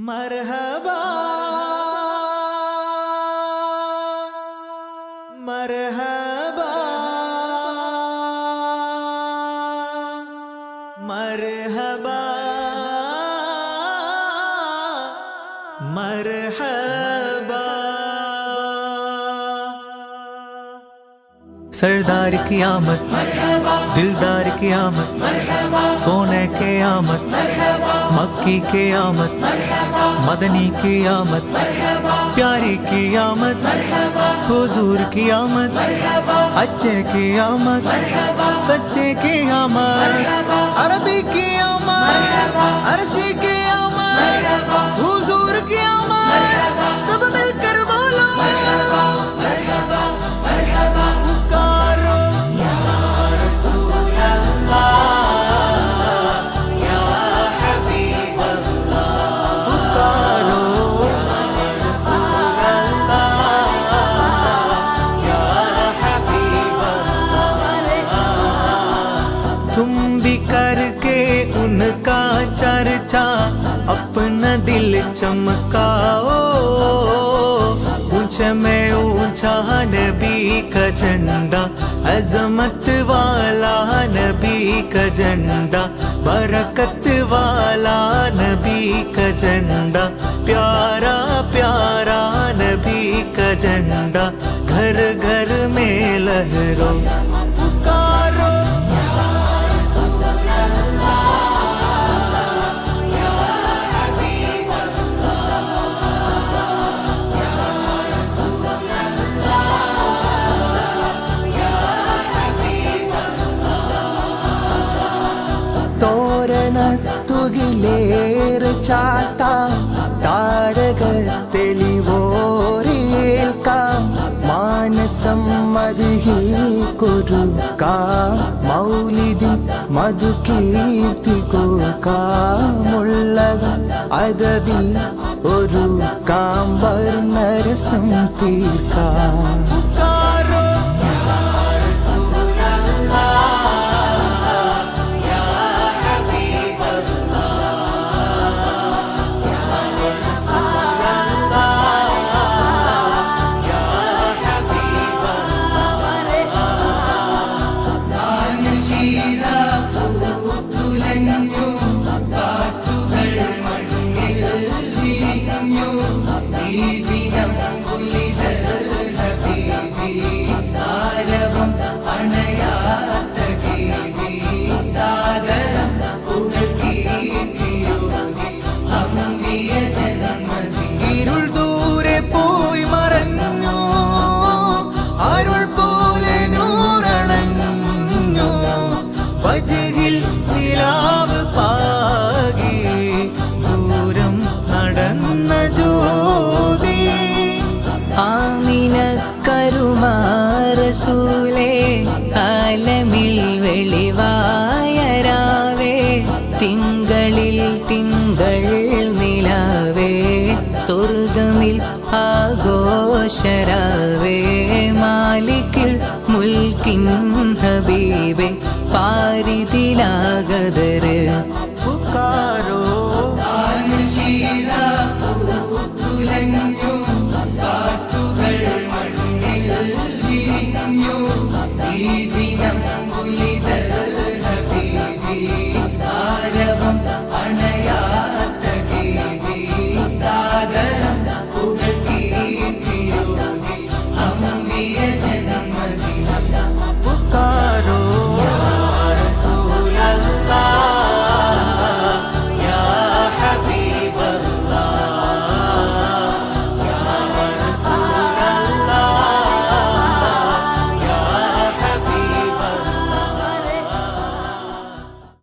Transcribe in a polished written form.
മർഹബാ മർഹബാ മർഹബാ മർഹബാ सरदार की आमद, दिलदार की आमद, सोने के आमद, मक्की के आमद, मदनी की आमद, प्यारी की आमद, हुजूर की आमद, अच्छे की आमद, सच्चे की आमद, अरबी की आमद, अरशी की आमद, हुजूर की आमद, सब मिलकर बोलो तुम भी करके उनका चर्चा अपना दिल चमकाओ। ऊंचे में ऊंचा नबी का झंडा, अजमत वाला नबी का झंडा, बरकत वाला नबी का झंडा, प्यारा प्यारा नबी का झंडा, घर घर में लहरो पुकारो। തോരണത്തുകിലേറ് ചാത്താം, താരകൾ തെളിവോരേൽക്കാം, മാനസം മദ്ഹിക്കൊരുക്കാം, മൗലിദിൻ മധുകീർത്തി കോർക്കാമുള്ളകം അദബിൽ ഒരുക്കാം, വർണ്ണരസം തീർക്കാം. ഇരുൾ ദൂരെ പോയി മറഞ്ഞു, അരുൾ പോലെ നൂറണഞ്ഞു, വജ്ഹിൽ നിലാവ് പാകി ദൂരം നടന്ന ജ്യോതി. ആമിന കരുമാ റസൂലേ, ആലമിൽ വെളിവായ രാവേ, തിങ്കളിൽ തിങ്കൾ നിലാവേ, സ്വർഗമിൽ ആഘോഷരാവേ, മാലിക്കിൽ മുൽക്കിൻ ഹബീബേ, പാരിതിലാഗതരേ